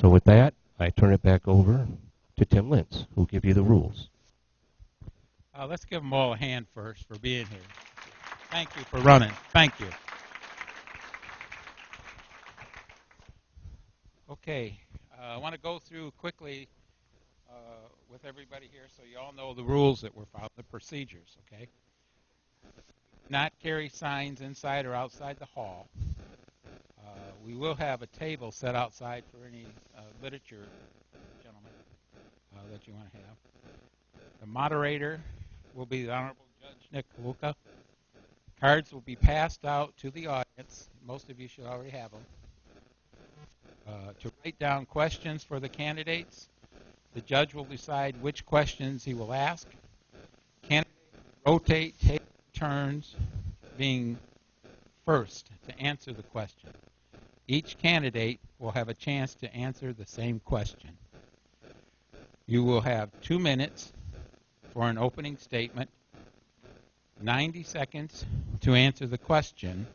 So with that, I turn it back over to Tim Lentz, who will give you the rules. Let's give them all a hand first for being here. Thank you for running. Thank you. Okay, I want to go through quickly with everybody here so you all know the rules that were followed, the procedures, okay? Not carry signs inside or outside the hall. We will have a table set outside for any literature, gentlemen, that you want to have. The moderator will be the Honorable Judge Nick Kaluka. Cards will be passed out to the audience. Most of you should already have them. To write down questions for the candidates, the judge will decide which questions he will ask. Candidates rotate, take turns, being first to answer the question. Each candidate will have a chance to answer the same question. You will have 2 minutes for an opening statement, 90 seconds to answer the question,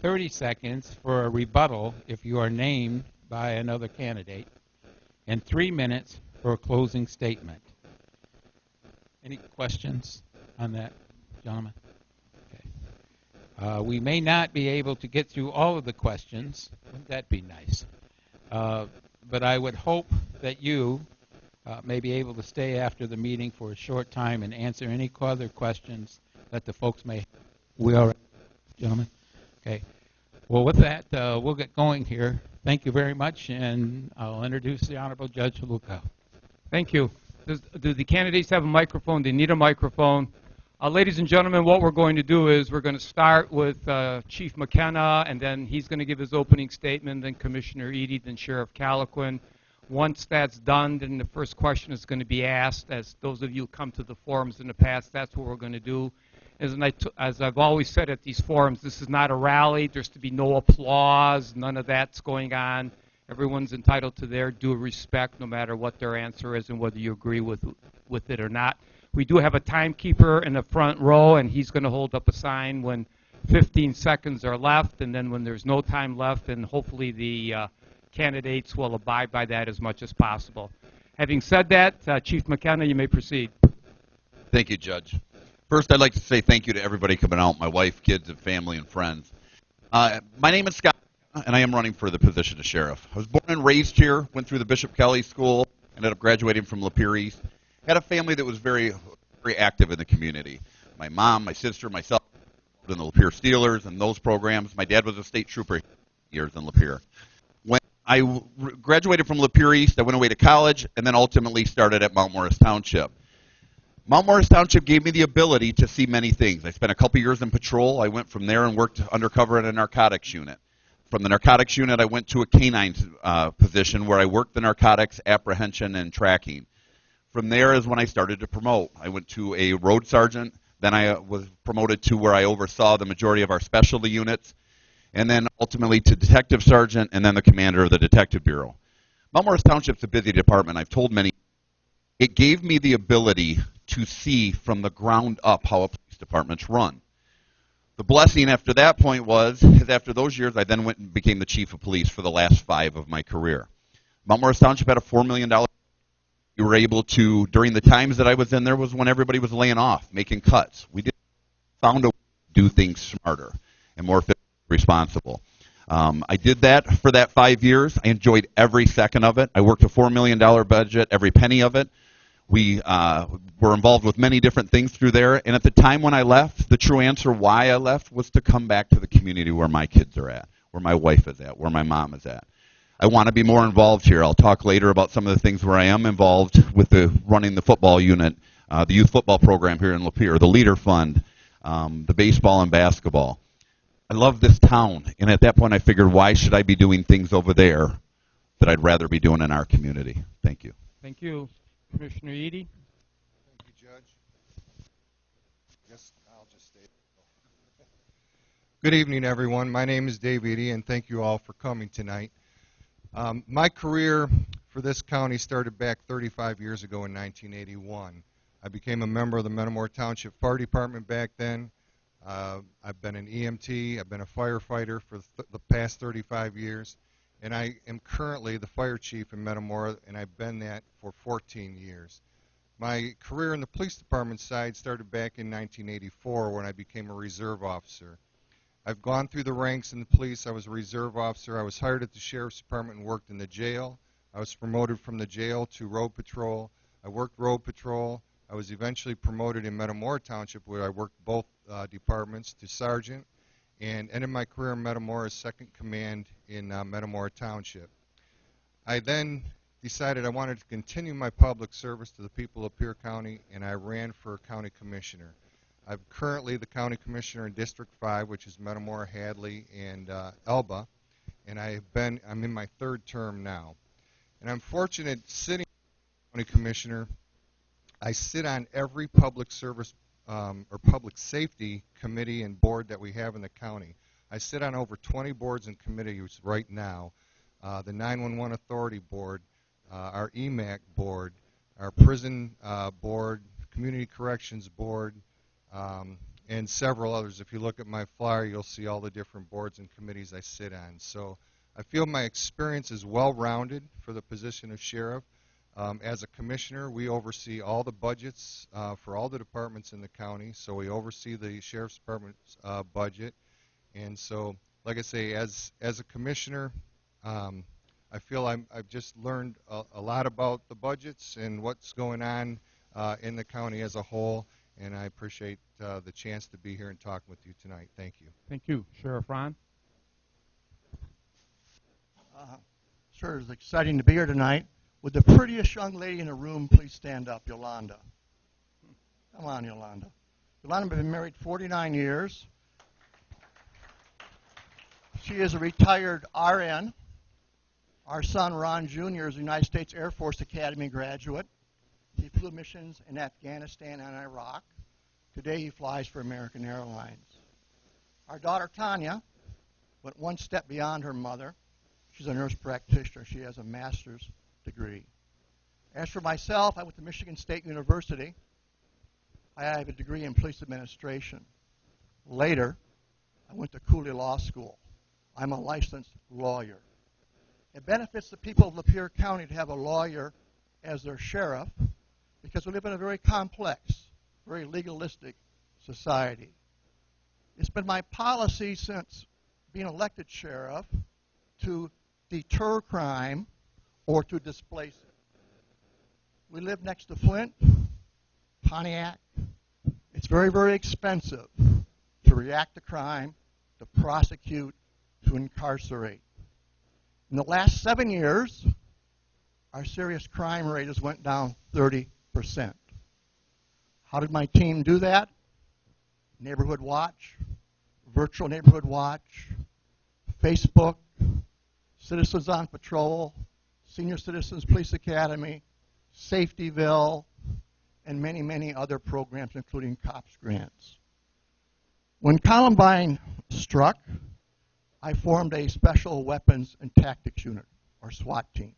30 seconds for a rebuttal if you are named by another candidate, and 3 minutes for a closing statement. Any questions on that, gentlemen? Okay. We may not be able to get through all of the questions. Wouldn't that be nice? But I would hope that you may be able to stay after the meeting for a short time and answer any other questions that the folks may have. We all right, gentlemen? Okay. Well, with that, we'll get going here. Thank you very much, and I'll introduce the Honorable Judge Kaluka. Thank you. Do the candidates have a microphone? They need a microphone. Ladies and gentlemen, what we're going to do is we're going to start with Chief McKenna, and then he's going to give his opening statement, then Commissioner Eady, then Sheriff Kalanquin. Once that's done, then the first question is going to be asked. As those of you who come to the forums in the past, that's what we're going to do. As I've always said at these forums, this is not a rally. There's to be no applause. None of that's going on. Everyone's entitled to their due respect, no matter what their answer is and whether you agree with it or not. We do have a timekeeper in the front row, and he's going to hold up a sign when 15 seconds are left, and then when there's no time left, and hopefully the candidates will abide by that as much as possible. Having said that, Chief McKenna, you may proceed. Thank you, Judge. First, I'd like to say thank you to everybody coming out, my wife, kids, and family and friends. My name is Scott, and I am running for the position of sheriff. I was born and raised here, went through the Bishop Kelly School, ended up graduating from Lapeer East. Had a family that was very, very active in the community. My mom, my sister, myself, in the Lapeer Steelers and those programs. My dad was a state trooper years in Lapeer. When I graduated from Lapeer East, I went away to college and then ultimately started at Mount Morris Township. Mount Morris Township gave me the ability to see many things. I spent a couple years in patrol. I went from there and worked undercover in a narcotics unit. From the narcotics unit, I went to a canine position where I worked the narcotics apprehension and tracking. From there is when I started to promote. I went to a road sergeant, then I was promoted to where I oversaw the majority of our specialty units, and then ultimately to detective sergeant, and then the commander of the detective bureau. Mount Morris Township's a busy department. I've told many. It gave me the ability to see from the ground up how a police department's run. The blessing after that point is after those years, I then went and became the chief of police for the last 5 of my career. Mount Morris Township had a $4 million. We were able to, during the times that I was in there, was when everybody was laying off, making cuts. We found a way to do things smarter and more responsible. I did that for that 5 years. I enjoyed every second of it. I worked a $4 million budget, every penny of it. We were involved with many different things through there. And at the time when I left, the true answer why I left was to come back to the community where my kids are at, where my wife is at, where my mom is at. I want to be more involved here. I'll talk later about some of the things where I am involved with running the football unit, the youth football program here in Lapeer, the Leader Fund, the baseball and basketball. I love this town, and at that point I figured, why should I be doing things over there that I'd rather be doing in our community? Thank you. Thank you. Commissioner Eady. Thank you, Judge. Yes, I'll just stay. Good evening, everyone. My name is Dave Eady, and thank you all for coming tonight. My career for this county started back 35 years ago in 1981. I became a member of the Metamora Township Fire Department back then. I've been an EMT. I've been a firefighter for the past 35 years. and I am currently the fire chief in Metamora, and I've been that for 14 years. My career in the police department side started back in 1984 when I became a reserve officer. I've gone through the ranks in the police. I was a reserve officer. I was hired at the sheriff's department and worked in the jail. I was promoted from the jail to road patrol. I worked road patrol. I was eventually promoted in Metamora Township, where I worked both departments, to sergeant, and ended my career in Metamora as second command in Metamora Township. I then decided I wanted to continue my public service to the people of Lapeer County, and I ran for county commissioner. I'm currently the county commissioner in District 5, which is Metamora, Hadley, and Elba, and I'm in my third term now. And I'm fortunate sitting as county commissioner. I sit on every public service or public safety committee and board that we have in the county. I sit on over 20 boards and committees right now. The 911 Authority Board, our EMAC board, our prison board, Community Corrections Board, and several others. If you look at my flyer, you'll see all the different boards and committees I sit on. So I feel my experience is well-rounded for the position of sheriff. As a commissioner, we oversee all the budgets for all the departments in the county. So we oversee the sheriff's department's budget. And so, like I say, as a commissioner, I feel I've just learned a lot about the budgets and what's going on in the county as a whole. And I appreciate the chance to be here and talk with you tonight. Thank you. Thank you. Sheriff Ron? Sure, it's exciting to be here tonight. Would the prettiest young lady in the room please stand up, Yolanda? Come on, Yolanda. Yolanda has been married 49 years. She is a retired RN. Our son, Ron Jr., is a United States Air Force Academy graduate. He flew missions in Afghanistan and Iraq. Today he flies for American Airlines. Our daughter, Tanya, went one step beyond her mother. She's a nurse practitioner. She has a master's degree. As for myself, I went to Michigan State University. I have a degree in police administration. Later, I went to Cooley Law School. I'm a licensed lawyer. It benefits the people of Lapeer County to have a lawyer as their sheriff because we live in a very complex, very legalistic society. It's been my policy since being elected sheriff to deter crime or to displace it. We live next to Flint, Pontiac. It's very, very expensive to react to crime, to prosecute, to incarcerate. In the last 7 years, our serious crime rate has went down 30%. How did my team do that? Neighborhood Watch, Virtual Neighborhood Watch, Facebook, Citizens on Patrol, Senior Citizens Police Academy, Safetyville, and many, many other programs, including COPS grants. When Columbine struck, I formed a Special Weapons and Tactics Unit, or SWAT team,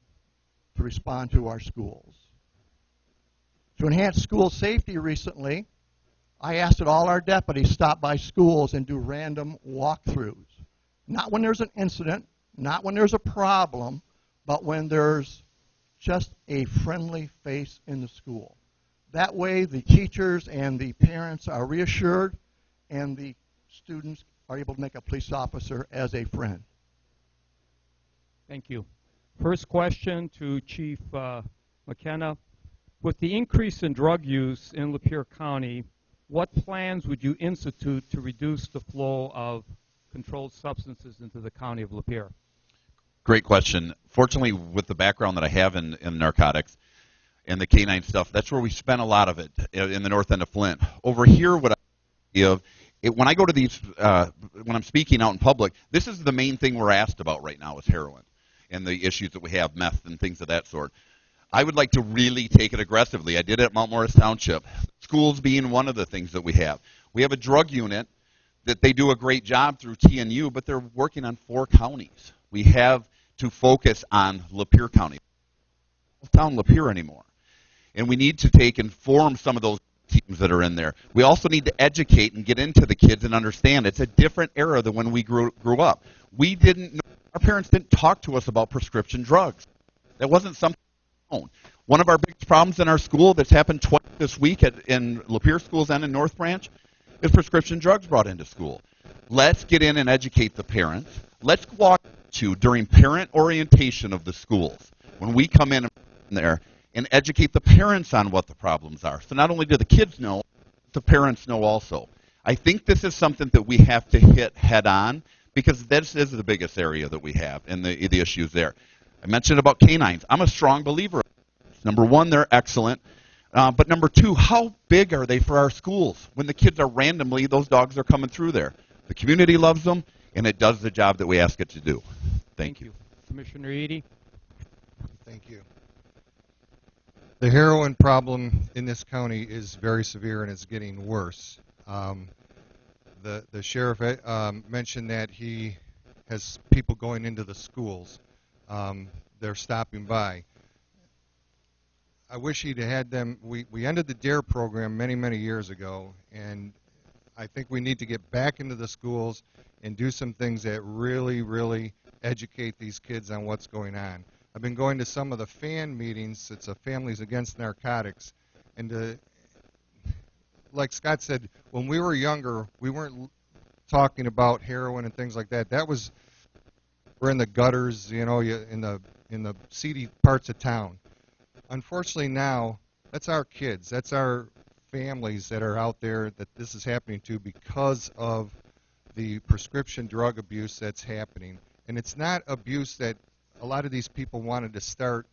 to respond to our schools. To enhance school safety recently, I asked that all our deputies stop by schools and do random walkthroughs. Not when there's an incident, not when there's a problem, but when there's just a friendly face in the school. That way the teachers and the parents are reassured and the students are able to make a police officer as a friend. Thank you. First question to Chief McKenna. With the increase in drug use in Lapeer County, what plans would you institute to reduce the flow of controlled substances into the county of Lapeer? Great question. Fortunately, with the background that I have in narcotics and the canine stuff, that's where we spent a lot of it in the north end of Flint. Over here, what I give, when I go to these, when I'm speaking out in public, this is the main thing we're asked about right now is heroin and the issues that we have, meth and things of that sort. I would like to really take it aggressively. I did it at Mount Morris Township. Schools being one of the things that we have. We have a drug unit that they do a great job through TNU, but they're working on 4 counties. We have to focus on Lapeer County. It's not town Lapeer anymore. And we need to inform some of those teams that are in there. We also need to educate and get into the kids and understand it's a different era than when we grew up. We didn't know, our parents didn't talk to us about prescription drugs. That wasn't something known. One of our biggest problems in our school that's happened twice this week in Lapeer schools and in North Branch is prescription drugs brought into school. Let's get in and educate the parents. Let's walk to during parent orientation of the schools when we come in there and educate the parents on what the problems are. So not only do the kids know, the parents know also. I think this is something that we have to hit head on because this is the biggest area that we have and the issues there. I mentioned about canines. I'm a strong believer. Number one, they're excellent. But number two, how big are they for our schools? When the kids are randomly, those dogs are coming through there. The community loves them, and it does the job that we ask it to do. Thank you. Commissioner Eady. Thank you. The heroin problem in this county is very severe, and it's getting worse. The sheriff mentioned that he has people going into the schools. They're stopping by. I wish he'd had them. We ended the DARE program many, many years ago, and I think we need to get back into the schools and do some things that really, really educate these kids on what's going on. I've been going to some of the FAN meetings. It's a Families Against Narcotics, and like Scott said, when we were younger, we weren't talking about heroin and things like that. We're in the gutters, you know, in the seedy parts of town. Unfortunately now, that's our kids, that's our families that are out there that this is happening to because of the prescription drug abuse that's happening. And it's not abuse that a lot of these people wanted to start,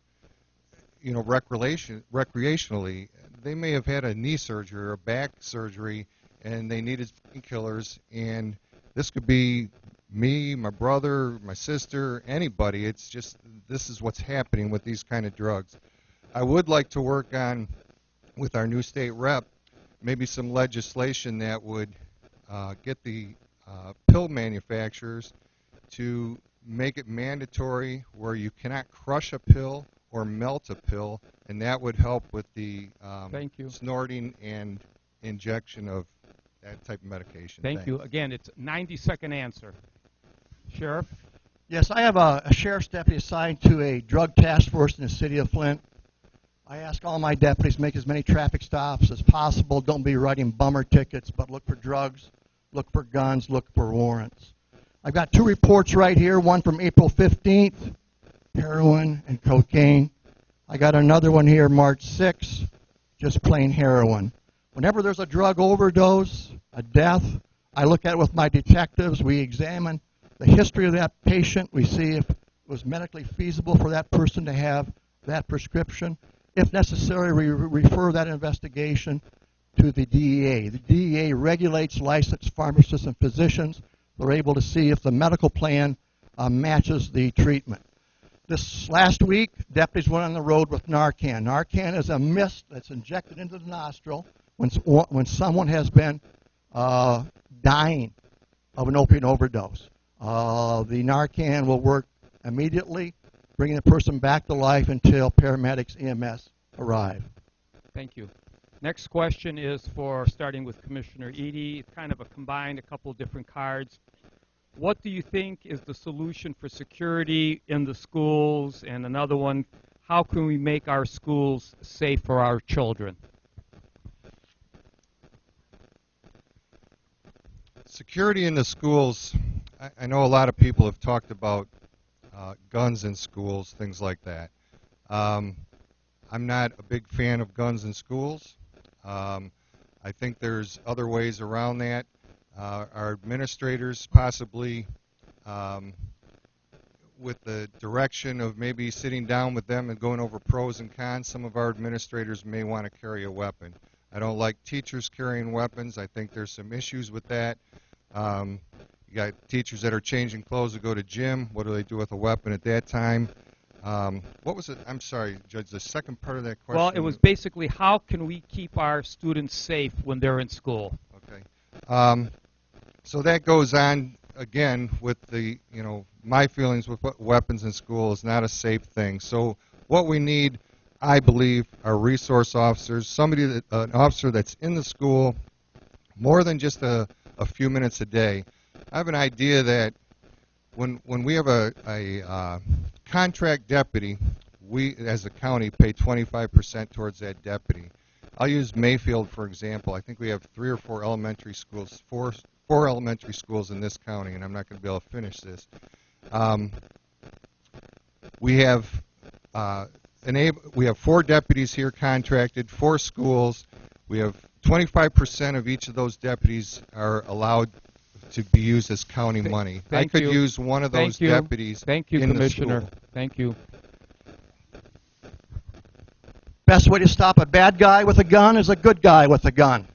you know, recreationally. They may have had a knee surgery or a back surgery and they needed painkillers, and this could be me, my brother, my sister, anybody. It's just this is what's happening with these kind of drugs. I would like to work on, with our new state rep, maybe some legislation that would get the pill manufacturers to make it mandatory where you cannot crush a pill or melt a pill, and that would help with the snorting and injection of that type of medication. Thank you. Again, it's a 90-second answer. Sheriff? Yes, I have a sheriff's deputy assigned to a drug task force in the city of Flint. I ask all my deputies to make as many traffic stops as possible. Don't be writing bummer tickets, but look for drugs, look for guns, look for warrants. I've got two reports right here, one from April 15th, heroin and cocaine. I got another one here, March 6th, just plain heroin. Whenever there's a drug overdose, a death, I look at it with my detectives. We examine the history of that patient. We see if it was medically feasible for that person to have that prescription. If necessary, we refer that investigation to the DEA. The DEA regulates licensed pharmacists and physicians. They're able to see if the medical plan matches the treatment. This last week, deputies went on the road with Narcan. Narcan is a mist that's injected into the nostril when someone has been dying of an opiate overdose. The Narcan will work immediately, bringing the person back to life until paramedics, EMS arrive. Thank you. Next question is starting with Commissioner Eady. It's kind of a couple of different cards. What do you think is the solution for security in the schools? And another one, how can we make our schools safe for our children? Security in the schools, I know a lot of people have talked about guns in schools, things like that. I'm not a big fan of guns in schools. I think there's other ways around that. Our administrators possibly, with the direction of maybe sitting down with them and going over pros and cons, some of our administrators may want to carry a weapon. I don't like teachers carrying weapons. I think there's some issues with that. You got teachers that are changing clothes to go to gym. What do they do with a weapon at that time? What was it? I'm sorry, Judge, the second part of that question. Well, it was basically how can we keep our students safe when they're in school? Okay. So that goes on, again, with the, my feelings with weapons in school is not a safe thing. So what we need, I believe, are resource officers, an officer that's in the school more than just a few minutes a day. I have an idea that when we have a contract deputy, we as a county pay 25% towards that deputy. I'll use Mayfield for example. I think we have 3 or 4 elementary schools, four elementary schools in this county, and I'm not going to be able to finish this. We have 4 deputies here contracted, 4 schools. We have 25% of each of those deputies are allowed to be used as county money. I could use one of those deputies in the school. Thank you, Commissioner. Thank you. Best way to stop a bad guy with a gun is a good guy with a gun.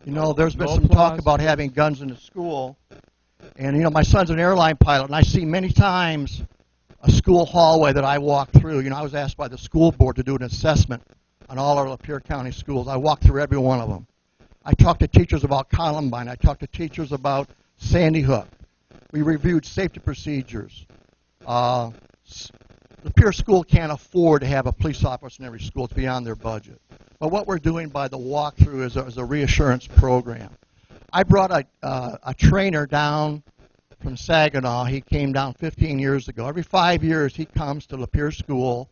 You know, there's been some talk about having guns in the school. And, you know, my son's an airline pilot, and I see many times a school hallway that I walk through. You know, I was asked by the school board to do an assessment on all our Lapeer County schools. I walked through every one of them. I talked to teachers about Columbine. I talked to teachers about Sandy Hook. We reviewed safety procedures. Lapeer School can't afford to have a police officer in every school. It's beyond their budget. But what we're doing by the walkthrough is a reassurance program. I brought a trainer down from Saginaw. He came down 15 years ago. Every 5 years he comes to Lapeer School,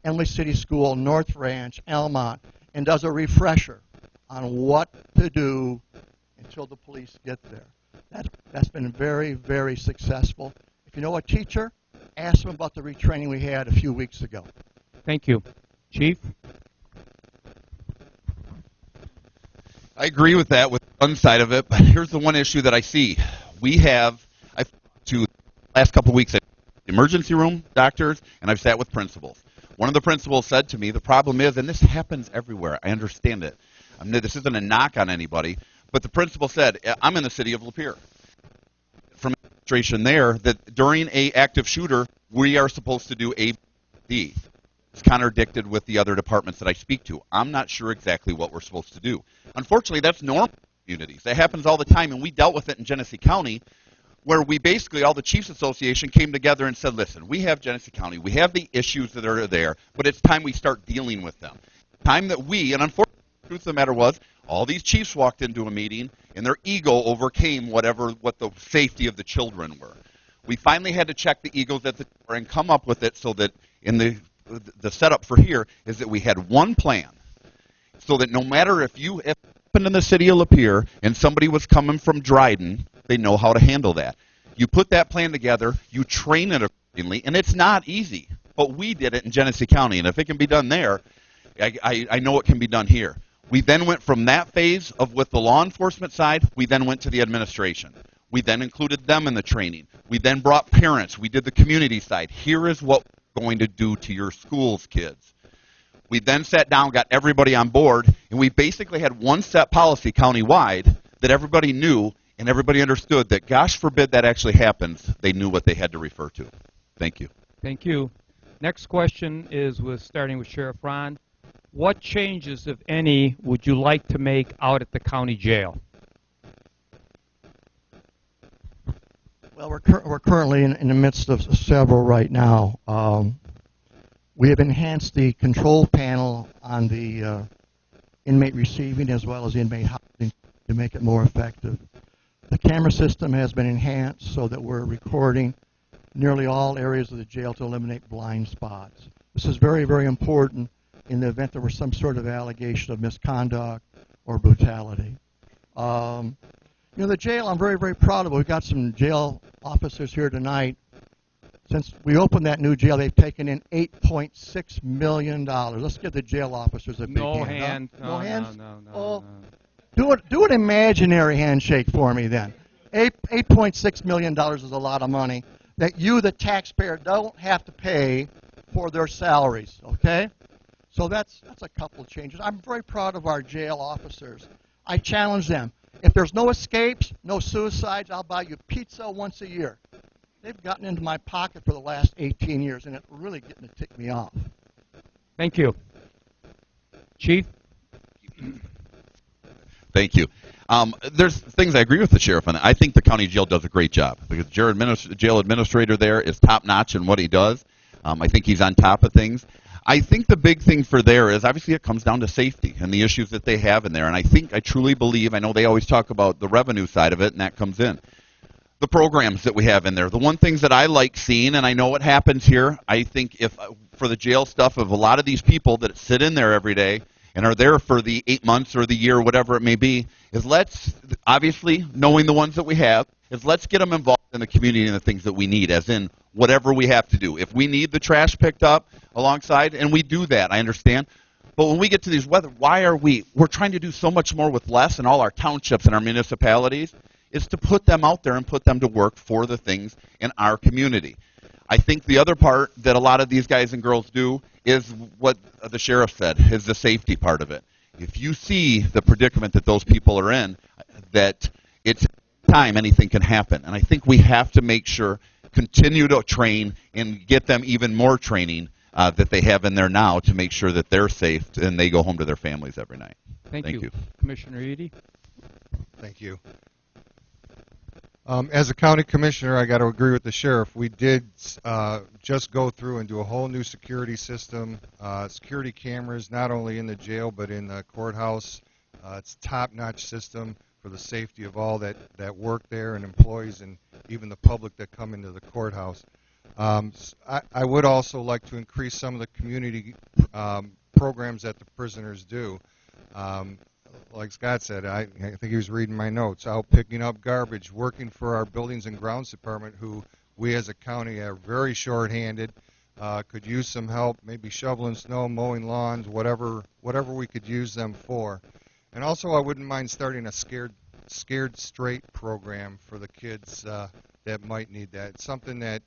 Emily City School, North Ranch, Elmont, and does a refresher on what to do until the police get there. That's been very, very successful. If you know a teacher, ask them about the retraining we had a few weeks ago. Thank you. Chief? I agree with that, with one side of it, but here's the one issue that I see. I've to the last couple of weeks at the emergency room, doctors, and I've sat with principals. One of the principals said to me, the problem is, and this happens everywhere, I understand it. This isn't a knock on anybody, but the principal said, I'm in the city of Lapeer. From administration there, that during a active shooter, we are supposed to do A.B.D. It's contradicted with the other departments that I speak to. I'm not sure exactly what we're supposed to do. Unfortunately, that's normal in communities. That happens all the time, and we dealt with it in Genesee County, where we basically, all the Chiefs Association came together and said, listen, we have Genesee County, we have the issues that are there, but it's time we start dealing with them. Time that we, and unfortunately, the truth of the matter was, all these chiefs walked into a meeting, and their ego overcame what the safety of the children were. We finally had to check the egos at the door and come up with it so that in the setup for here is that we had one plan, so that no matter if it happened in the city of Lapeer and somebody was coming from Dryden, they know how to handle that. You put that plan together, you train it accordingly, and it's not easy. But we did it in Genesee County, and if it can be done there, I know it can be done here. We then went from that phase of with the law enforcement side, we then went to the administration. We then included them in the training. We then brought parents. We did the community side. Here is what we're going to do to your schools, kids. We then sat down, got everybody on board, and we basically had one set policy countywide that everybody knew and everybody understood that, gosh forbid that actually happens, they knew what they had to refer to. Thank you. Thank you. Next question is starting with Sheriff Ron. What changes, if any, would you like to make out at the county jail? Well, we're currently in the midst of several right now. We have enhanced the control panel on the inmate receiving as well as inmate housing to make it more effective. The camera system has been enhanced so that we're recording nearly all areas of the jail to eliminate blind spots. This is very, very important in the event there was some sort of allegation of misconduct or brutality. You know, the jail, I'm very, very proud of it. We've got some jail officers here tonight. Since we opened that new jail, they've taken in $8.6 million. Let's give the jail officers a big hand. No hands? No. Do an imaginary handshake for me then. $8.6 million is a lot of money that you, the taxpayer, don't have to pay for their salaries, okay? So that's a couple of changes. I'm very proud of our jail officers. I challenge them. If there's no escapes, no suicides, I'll buy you pizza once a year. They've gotten into my pocket for the last 18 years, and it's really getting to tick me off. Thank you. Chief? Thank you. There's things I agree with the sheriff on. I think the county jail does a great job because the jail administrator there is top-notch in what he does. I think he's on top of things. I think the big thing for there is obviously it comes down to safety and the issues that they have in there. And I truly believe, I know they always talk about the revenue side of it, and that comes in. The programs that we have in there, the one things that I like seeing, and I know what happens here, I think if for the jail stuff of a lot of these people that sit in there every day and are there for the 8 months or the year, whatever it may be, is let's, obviously, knowing the ones that we have, is let's get them involved in the community and the things that we need, as in whatever we have to do. If we need the trash picked up alongside, and we do that, I understand. But when we get to these weather, we're trying to do so much more with less in all our townships and our municipalities, is to put them out there and put them to work for the things in our community. I think the other part that a lot of these guys and girls do is what the sheriff said, is the safety part of it. If you see the predicament that those people are in, that it's time anything can happen. And I think we have to make sure, continue to train and get them even more training that they have in there now to make sure that they're safe and they go home to their families every night. Thank you. Commissioner Eady. Thank you. As a county commissioner, I got to agree with the sheriff. We did just go through and do a whole new security system, security cameras, not only in the jail but in the courthouse. It's a top-notch system for the safety of all that work there and employees and even the public that come into the courthouse. I would also like to increase some of the community programs that the prisoners do. Like Scott said, I think he was reading my notes, out picking up garbage, working for our Buildings and Grounds Department, who we as a county are very short-handed, could use some help, maybe shoveling snow, mowing lawns, whatever we could use them for. And also I wouldn't mind starting a Scared Straight program for the kids that might need that. It's something that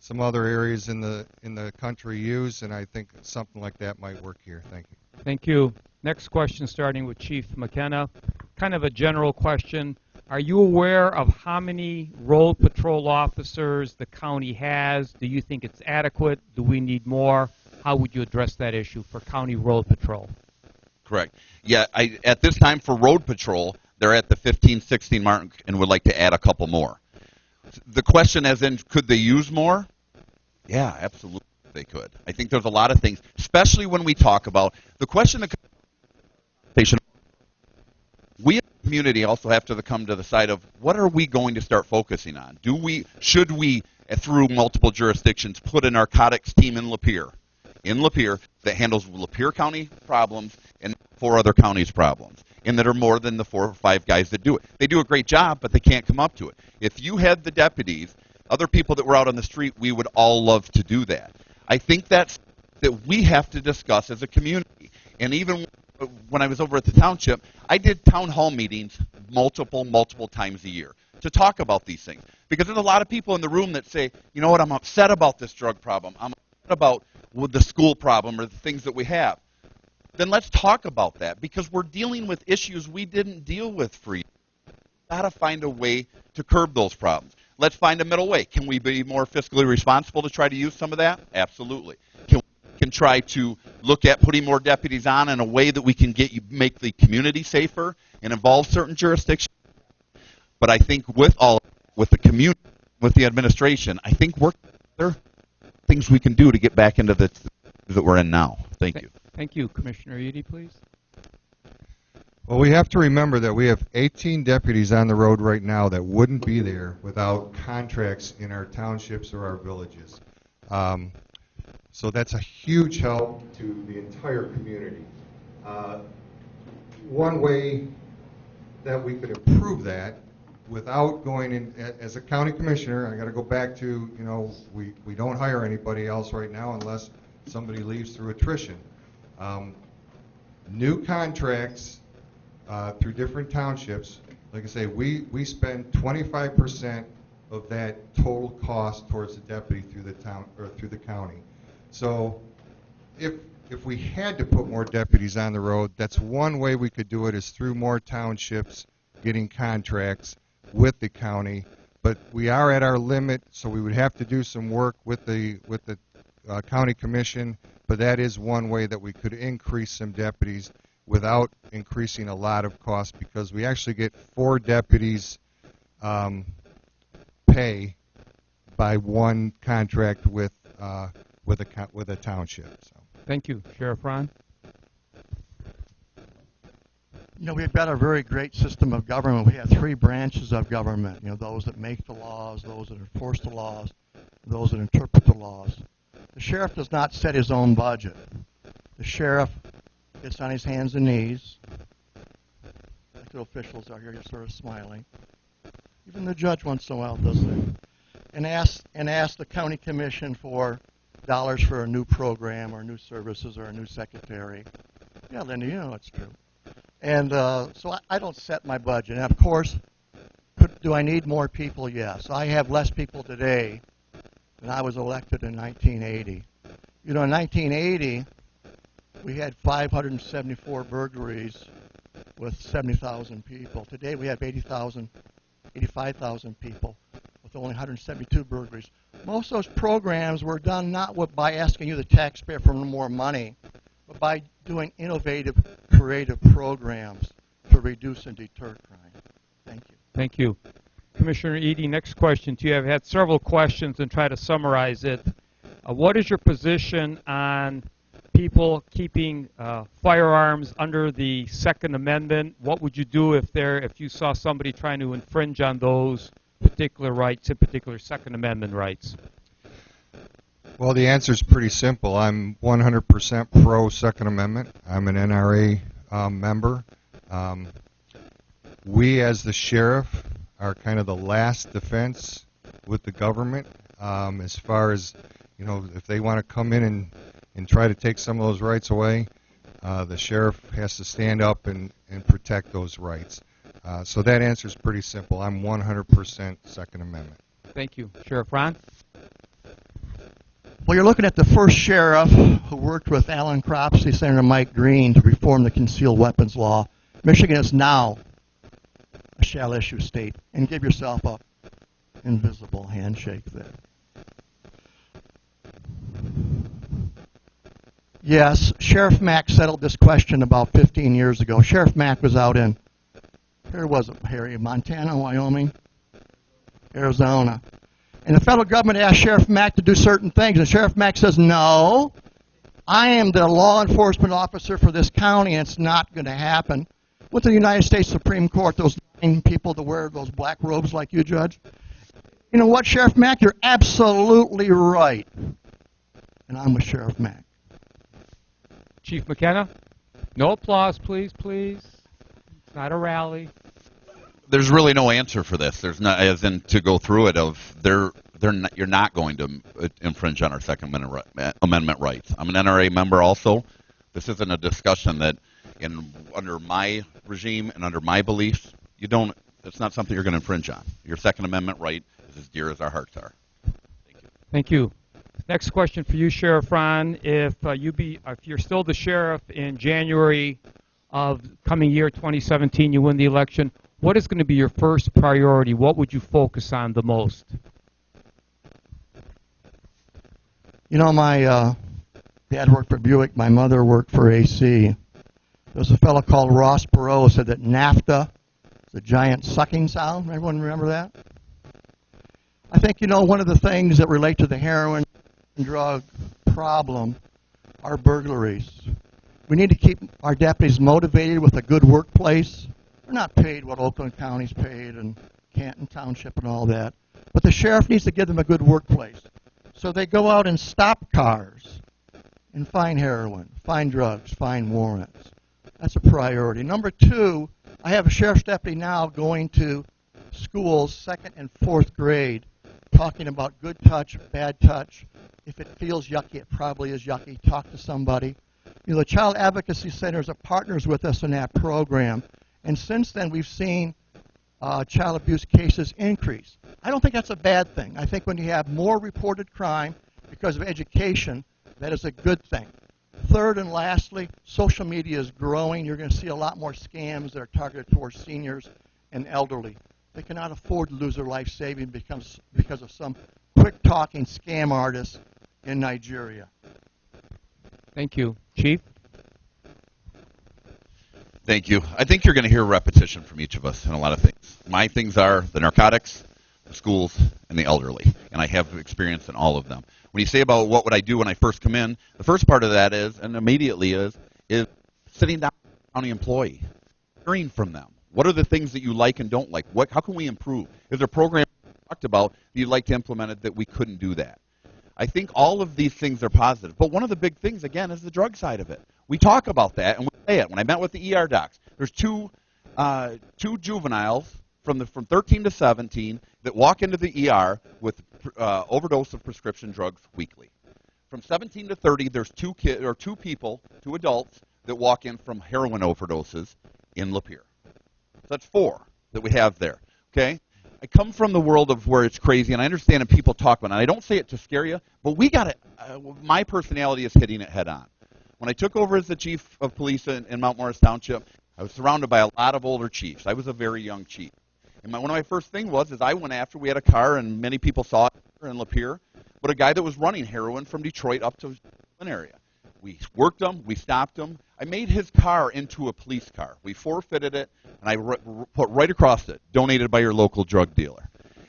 some other areas in the country use, and I think something like that might work here. Thank you. Thank you. Next question, starting with Chief McKenna. Kind of a general question. Are you aware of how many road patrol officers the county has? Do you think it's adequate? Do we need more? How would you address that issue for county road patrol? Correct. Yeah, at this time for road patrol, they're at the 15, 16 mark and would like to add a couple more. The question as in, could they use more? Yeah, absolutely they could. I think there's a lot of things, especially when we talk about the question that we as a community also have to come to the side of what are we going to start focusing on? Should we, through multiple jurisdictions, put a narcotics team in Lapeer that handles Lapeer County problems and 4 other counties' problems, and that are more than the 4 or 5 guys that do it. They do a great job, but they can't come up to it. If you had the deputies, other people that were out on the street, we would all love to do that. I think that's that we have to discuss as a community. And even when I was over at the township, I did town hall meetings multiple times a year to talk about these things. Because there's a lot of people in the room that say, you know what, I'm upset about this drug problem. I'm upset about the school problem or the things that we have. Then let's talk about that, because we're dealing with issues we didn't deal with for years. We've got to find a way to curb those problems. Let's find a middle way. Can we be more fiscally responsible to try to use some of that? Absolutely. Can try to look at putting more deputies on in a way that we can make the community safer and involve certain jurisdictions. But I think with the community, with the administration, I think there are things we can do to get back into the that we're in now. Thank you. Thank you. Commissioner Eady, please. Well, we have to remember that we have 18 deputies on the road right now that wouldn't be there without contracts in our townships or our villages. So that's a huge help to the entire community. One way that we could improve that without going in, as a county commissioner, I got to go back to, we don't hire anybody else right now unless somebody leaves through attrition. New contracts through different townships, like I say, we spend 25% of that total cost towards the deputy through the town or through the county. So if we had to put more deputies on the road, that's one way we could do it, is through more townships getting contracts with the county. But we are at our limit, so we would have to do some work with the county commission. But that is one way that we could increase some deputies without increasing a lot of costs, because we actually get 4 deputies pay by one contract with with a township. So. Thank you. Sheriff Ron? You know, we've got a very great system of government. We have three branches of government. You know, those that make the laws, those that enforce the laws, those that interpret the laws. The sheriff does not set his own budget. The sheriff gets on his hands and knees. Elected officials are here, you're sort of smiling. Even the judge once in a while does that. And asks the county commission for dollars for a new program or new services or a new secretary. Yeah, Linda, you know it's true. And so I don't set my budget. And of course, do I need more people? Yes. I have less people today than I was elected in 1980. You know, in 1980, we had 574 burglaries with 70,000 people. Today we have 85,000 people with only 172 burglaries. Most of those programs were done not by asking you, the taxpayer, for more money, but by doing innovative, creative programs to reduce and deter crime. Thank you. Thank you. Commissioner Eady, next question to you. I've had several questions and try to summarize it. What is your position on people keeping firearms under the Second Amendment? What would you do if you saw somebody trying to infringe on those particular rights, in particular Second Amendment rights? Well, the answer is pretty simple. I'm 100% pro Second Amendment. I'm an NRA member. We, as the sheriff, are kind of the last defense with the government as far as, you know, if they want to come in and try to take some of those rights away, the sheriff has to stand up and protect those rights. So that answer is pretty simple. I'm 100% Second Amendment. Thank you. Sheriff Ron? Well, you're looking at the first sheriff who worked with Alan Cropsey, Senator Mike Green, to reform the concealed weapons law. Michigan is now a shall-issue state. And give yourself a invisible handshake there. Yes, Sheriff Mack settled this question about 15 years ago. Sheriff Mack was out in, where was it, Harry? Montana, Wyoming, Arizona. And the federal government asked Sheriff Mack to do certain things, and Sheriff Mack says, no, I am the law enforcement officer for this county, and it's not going to happen. Went to the United States Supreme Court, those 9 people that wear those black robes like you, Judge. You know what, Sheriff Mack? You're absolutely right. And I'm with Sheriff Mack. Chief McKenna? No applause, please, please. It's not a rally. There's really no answer for this. There's not, as in to go through it. You're not going to infringe on our Second Amendment rights. I'm an NRA member also. This isn't a discussion that, under my regime and under my beliefs, it's not something you're going to infringe on. Your Second Amendment right is as dear as our hearts are. Thank you. Thank you. Next question for you, Sheriff Ron. If you're still the sheriff in January of coming year 2017, you win the election, what is going to be your first priority? What would you focus on the most? You know, my dad worked for Buick. My mother worked for AC. There was a fellow called Ross Perot who said that NAFTA is a giant sucking sound. Everyone remember that? I think, you know, one of the things that relate to the heroin drug problem are burglaries. We need to keep our deputies motivated with a good workplace. They're not paid what Oakland County's paid and Canton Township and all that. But the sheriff needs to give them a good workplace. So they go out and stop cars and find heroin, find drugs, find warrants. That's a priority. Number 2, I have a sheriff's deputy now going to schools, 2nd and 4th grade, talking about good touch, bad touch. If it feels yucky, it probably is yucky. Talk to somebody. You know, the Child Advocacy Centers are partners with us in that program. And since then, we've seen child abuse cases increase. I don't think that's a bad thing. I think when you have more reported crime because of education, that is a good thing. Third and lastly, social media is growing. You're going to see a lot more scams that are targeted towards seniors and elderly. They cannot afford to lose their life savings because of some quick-talking scam artist in Nigeria. Thank you. Chief? Thank you. I think you're going to hear repetition from each of us in a lot of things. My things are the narcotics, the schools, and the elderly, and I have experience in all of them. When you say about what would I do when I first come in, the first part of that is, and immediately is sitting down with a county employee, hearing from them. What are the things that you like and don't like? How can we improve? Is there a program you talked about that you'd like to implement it that we couldn't do that? I think all of these things are positive. But one of the big things, again, is the drug side of it. We talk about that, and we say it. When I met with the ER docs, there's two juveniles from 13 to 17 that walk into the ER with overdose of prescription drugs weekly. From 17 to 30, there's two adults that walk in from heroin overdoses in Lapeer. So that's 4 that we have there. Okay? I come from the world of where it's crazy, and I understand that people talk about it. And I don't say it to scare you, but we got it. My personality is hitting it head on. When I took over as the chief of police in Mount Morris Township, I was surrounded by a lot of older chiefs. I was a very young chief. And one of my first things is I went after, we had a car, and many people saw it in Lapeer, but a guy that was running heroin from Detroit up to an area. We worked him. We stopped him. I made his car into a police car. We forfeited it, and I put right across it, donated by your local drug dealer.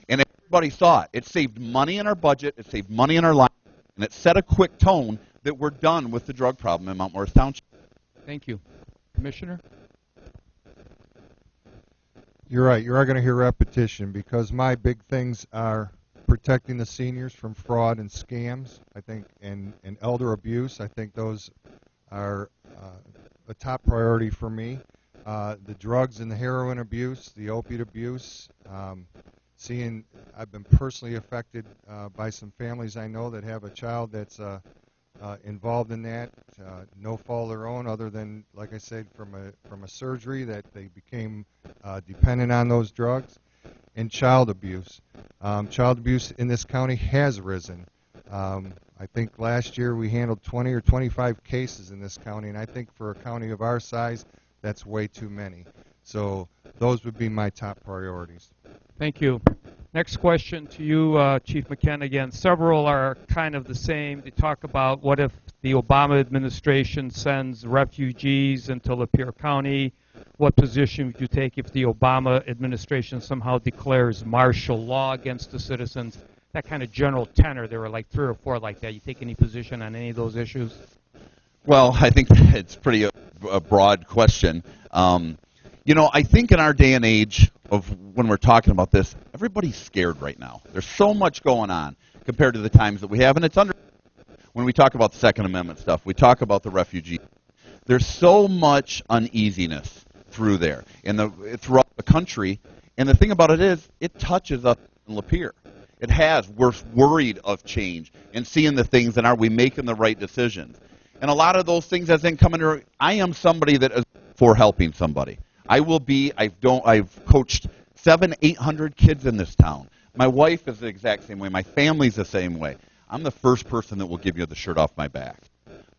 And everybody saw it. It saved money in our budget. It saved money in our life, and it set a quick tone that we're done with the drug problem in Mount Morris Township. Thank you. Commissioner? You're right. You are going to hear repetition because my big things are protecting the seniors from fraud and scams, I think, and elder abuse. I think those are a top priority for me. The drugs and the heroin abuse, the opiate abuse, I've been personally affected by some families I know that have a child that's involved in that, no fault of their own other than, like I said, from a surgery that they became dependent on those drugs. And child abuse. Child abuse in this county has risen. I think last year we handled 20 or 25 cases in this county, and I think for a county of our size, that's way too many. So those would be my top priorities. Thank you. Next question to you, Chief McKenna. Again, several are kind of the same. They talk about what if the Obama administration sends refugees into Lapeer County. What position would you take if the Obama administration somehow declares martial law against the citizens? That kind of general tenor. There were like 3 or 4 like that. You take any position on any of those issues? Well, I think it's pretty a broad question. I think in our day and age of when we're talking about this, everybody's scared right now. There's so much going on compared to the times that we have, and it's when we talk about the Second Amendment stuff, we talk about the refugees. There's so much uneasiness through there throughout the country, and the thing about it is, it touches us in Lapeer. It has. We're worried of change and seeing the things, and are we making the right decisions? And a lot of those things, as incoming, I am somebody that is for helping somebody. I've coached 700-800 kids in this town. My wife is the exact same way. My family's the same way. I'm the first person that will give you the shirt off my back.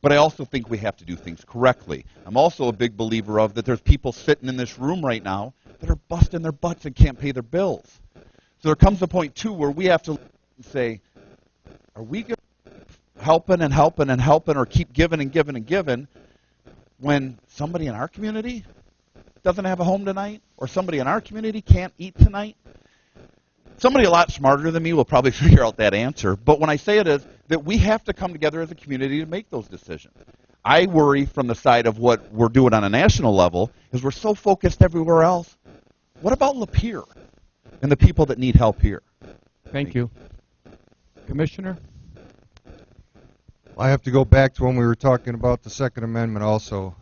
But I also think we have to do things correctly. I'm also a big believer of that there's people sitting in this room right now that are busting their butts and can't pay their bills. So there comes a point, too, where we have to say, are we going to keep helping and helping and helping or keep giving and giving and giving when somebody in our community doesn't have a home tonight or somebody in our community can't eat tonight? Somebody a lot smarter than me will probably figure out that answer. But when I say it is that we have to come together as a community to make those decisions. I worry from the side of what we're doing on a national level is we're so focused everywhere else. What about Lapeer and the people that need help here? Thank you. Commissioner? I have to go back to when we were talking about the Second Amendment also.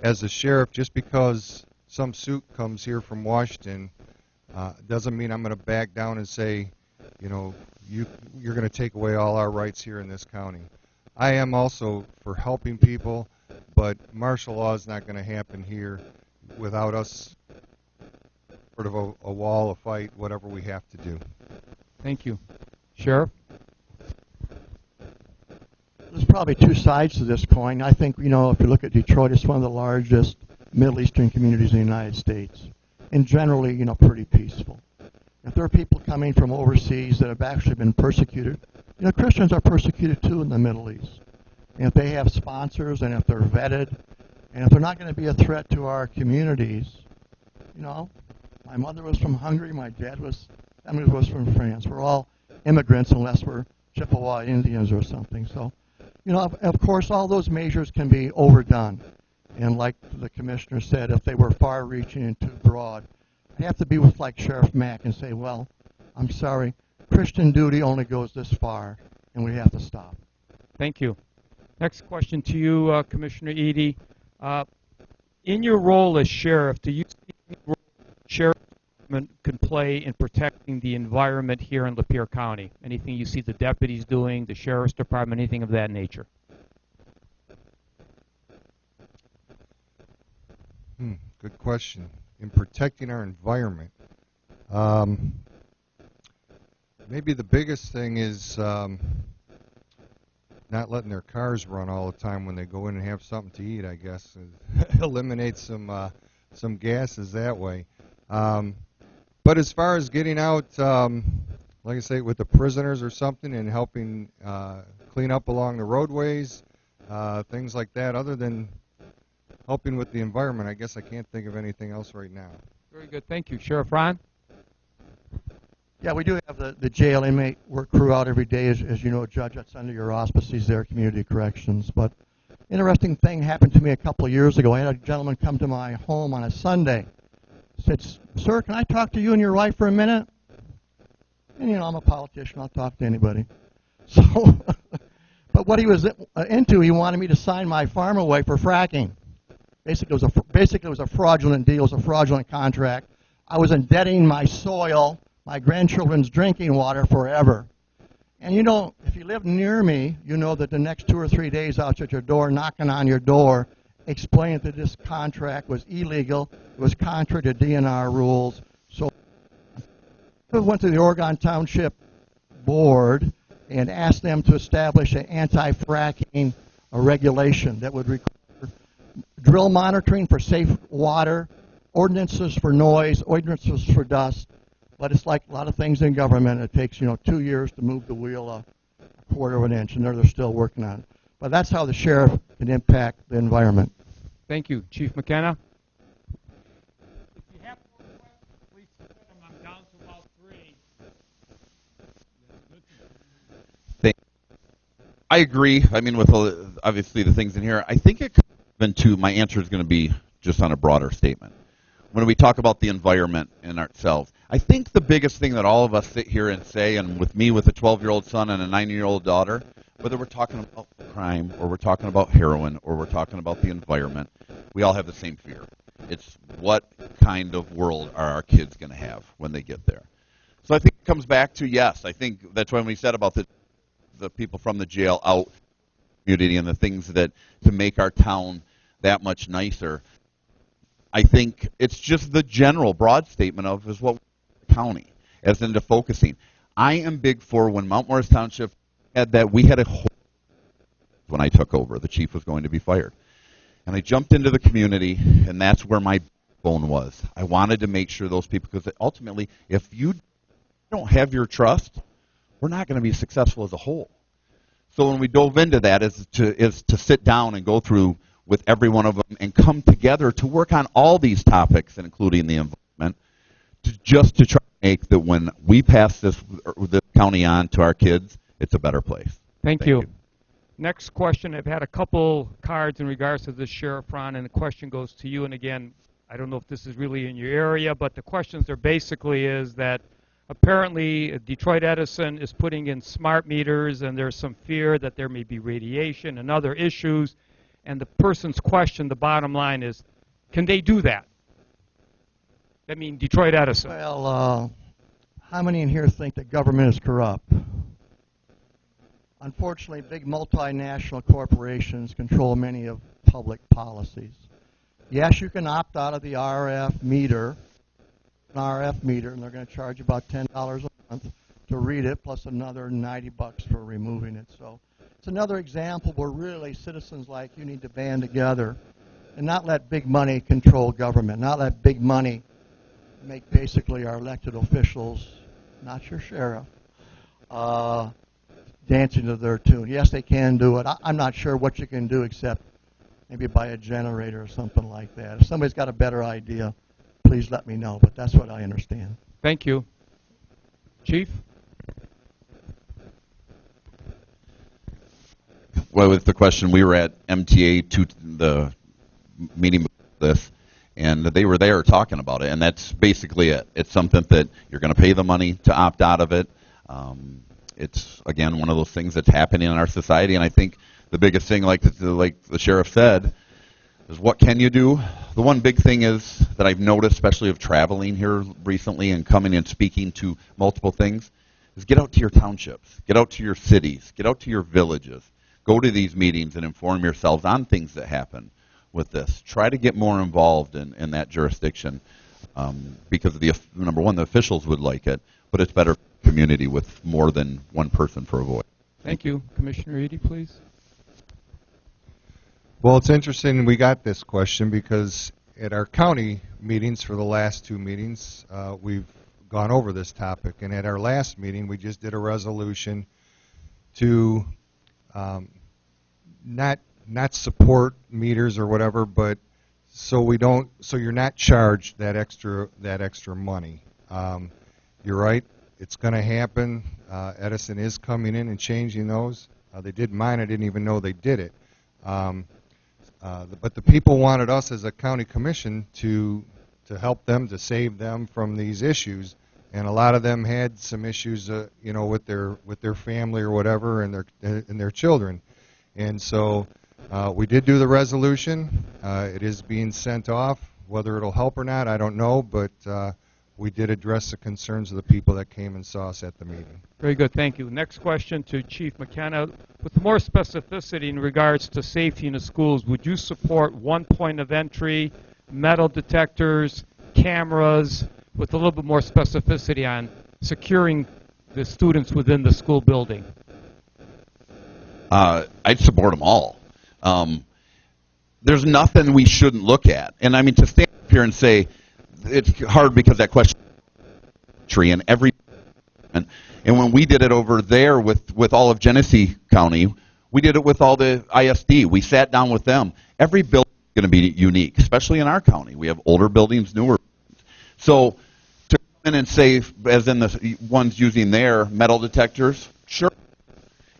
As a sheriff, just because some suit comes here from Washington doesn't mean I'm going to back down and say, you're going to take away all our rights here in this county. I am also for helping people, but martial law is not going to happen here without us sort of a wall, a fight, whatever we have to do. Thank you. Sheriff? There's probably 2 sides to this coin. I think, if you look at Detroit, it's one of the largest Middle Eastern communities in the United States. And generally, pretty peaceful. If there are people coming from overseas that have actually been persecuted, Christians are persecuted too in the Middle East. And if they have sponsors and if they're vetted, and if they're not going to be a threat to our communities, my mother was from Hungary, my family was from France. We're all immigrants unless we're Chippewa Indians or something. So, you know, of course, all those measures can be overdone. And like the commissioner said, if they were far-reaching and too broad, I have to be with like Sheriff Mack and say, well, I'm sorry, Christian duty only goes this far, and we have to stop. Thank you. Next question to you, Commissioner Eady. In your role as sheriff, do you see any role sheriff can play in protecting the environment here in Lapeer County? Anything you see the deputies doing, the sheriff's department, anything of that nature? Good question. In protecting our environment, maybe the biggest thing is not letting their cars run all the time when they go in and have something to eat, I guess. Eliminate some gases that way. But as far as getting out, like I say, with the prisoners or something and helping clean up along the roadways, things like that, other than helping with the environment, I guess I can't think of anything else right now. Very good. Thank you. Sheriff Ron? Yeah, we do have the jail inmate work crew out every day, as you know, Judge. That's under your auspices there, Community Corrections. But interesting thing happened to me a couple of years ago. I had a gentleman come to my home on a Sunday. Said, sir, can I talk to you and your wife for a minute? And, you know, I'm a politician. I'll talk to anybody. So, but what he was into, he wanted me to sign my farm away for fracking. Basically, it was a fraudulent deal. It was a fraudulent contract. I was indebting my soil, my grandchildren's drinking water forever. And you know, if you live near me, you know that the next 2 or 3 days out at your door, knocking on your door, explaining that this contract was illegal, it was contrary to DNR rules. So I went to the Oregon Township Board and asked them to establish an anti-fracking regulation that would require drill monitoring for safe water, ordinances for noise, ordinances for dust. But it's like a lot of things in government. It takes, you know, 2 years to move the wheel a quarter of an inch, and they're still working on it. But that's how the sheriff can impact the environment. Thank you. Chief McKenna? If you have more questions, please submit them. I'm down to about 3. I agree. I mean, with obviously the things in here, I think it comes into my answer is going to be just on a broader statement. When we talk about the environment and ourselves, I think the biggest thing that all of us sit here and say, and with me with a 12-year-old son and a 9-year-old daughter, whether we're talking about crime or we're talking about heroin or we're talking about the environment, we all have the same fear. It's what kind of world are our kids going to have when they get there? So I think it comes back to, yes, I think that's when we said about the people from the jail out community and the things that to make our town that much nicer. I think it's just the general broad statement of is what the county as into focusing. I am big for when Mount Morris Township had that, we had a whole when I took over, the chief was going to be fired. And I jumped into the community, and that's where my bone was. I wanted to make sure those people, because ultimately, if you don't have your trust, we're not going to be successful as a whole. So when we dove into that is to sit down and go through with every one of them and come together to work on all these topics, including the environment, just to try to make that when we pass this county on to our kids, it's a better place. Thank you. Next question. I've had a couple cards in regards to this, Sheriff Ron, and the question goes to you. And again, I don't know if this is really in your area, but the questions are basically is that apparently Detroit Edison is putting in smart meters, and there's some fear that there may be radiation and other issues. And the person's question, the bottom line is, can they do that? I mean, Detroit Edison. Well, how many in here think that government is corrupt? Unfortunately, big multinational corporations control many of public policies. Yes, you can opt out of the RF meter, and they're going to charge you about $10 a month to read it, plus another $90 for removing it. So it's another example where really citizens like you need to band together and not let big money control government, not let big money make basically our elected officials, not your sheriff, dancing to their tune. Yes, they can do it. I'm not sure what you can do except maybe buy a generator or something like that. If somebody's got a better idea, please let me know, but that's what I understand. Thank you. Chief? Well, with the question, we were at MTA to the meeting with this, and they were there talking about it, and that's basically it. It's something that you're going to pay the money to opt out of it. It's, again, one of those things that's happening in our society, and I think the biggest thing, like the sheriff said, is what can you do? The one big thing is that I've noticed, especially of traveling here recently and coming and speaking to multiple things, is get out to your townships, get out to your cities, get out to your villages, go to these meetings and inform yourselves on things that happen with this. Try to get more involved in that jurisdiction because, number one, the officials would like it, but it's better for the community with more than one person for a voice. Thank you. Commissioner Eady, please. Well, it's interesting we got this question because at our county meetings for the last two meetings, we've gone over this topic. And at our last meeting, we just did a resolution to not support meters or whatever, but so you're not charged that extra money. You're right. It's going to happen. Edison is coming in and changing those. They did mine. I didn't even know they did it. But the people wanted us as a county commission to help them, to save them from these issues, and a lot of them had some issues, with their family or whatever, and their children, and so we did do the resolution. It is being sent off. Whether it'll help or not, I don't know, but we did address the concerns of the people that came and saw us at the meeting. Very good. Thank you. Next question to Chief McKenna. With more specificity in regards to safety in the schools, would you support one point of entry, metal detectors, cameras, with a little bit more specificity on securing the students within the school building? I'd support them all. There's nothing we shouldn't look at. And I mean, to stand up here and say, it's hard because that question and every and when we did it over there with all of Genesee County, we did it with all the ISD. We sat down with them. Every building is going to be unique, especially in our county. We have older buildings, newer buildings. So to come in and say, as in the ones using their metal detectors, sure.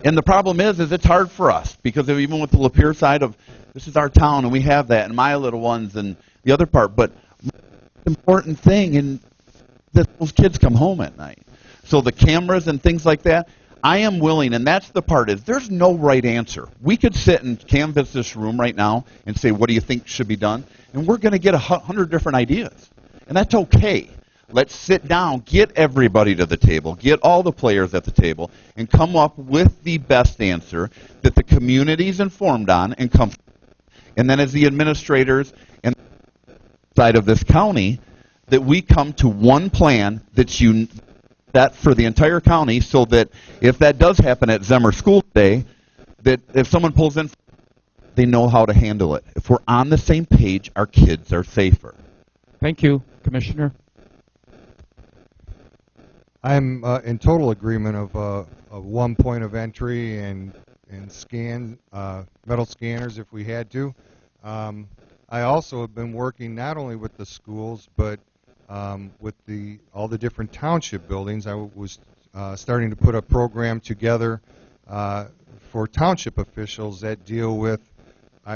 And the problem is it's hard for us because even with the Lapeer side of this is our town and we have that, and my little ones and the other part, but important thing and that those kids come home at night. So the cameras and things like that, I am willing, and that's the part is there's no right answer. We could sit and canvass this room right now and say, what do you think should be done? And we're going to get 100 different ideas. And that's okay. Let's sit down, get everybody to the table, get all the players at the table, and come up with the best answer that the community's informed on and comfortable. And then as the administrators and side of this county, that we come to one plan that's that for the entire county, so that if that does happen at Zemmer School today, that if someone pulls in, they know how to handle it. If we're on the same page, our kids are safer. Thank you, Commissioner. I'm in total agreement of one point of entry and scan metal scanners if we had to. I also have been working not only with the schools but with all the different township buildings. I was starting to put a program together for township officials that deal with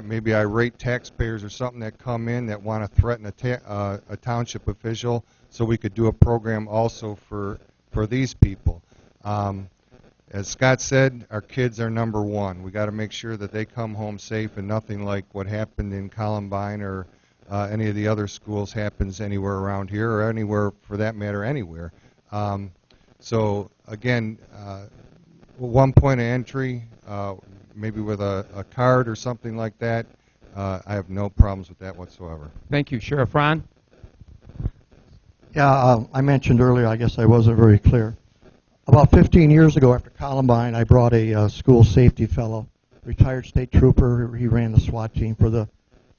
maybe irate taxpayers or something that come in that want to threaten a township official, so we could do a program also for these people. As Scott said, our kids are number one. We got to make sure that they come home safe, and nothing like what happened in Columbine or any of the other schools happens anywhere around here, or anywhere for that matter, anywhere. So again, one point of entry, maybe with a card or something like that. I have no problems with that whatsoever. Thank you. Sheriff Ron? Yeah, I mentioned earlier, I guess I wasn't very clear. About 15 years ago after Columbine, I brought a school safety fellow, retired state trooper. He ran the SWAT team for the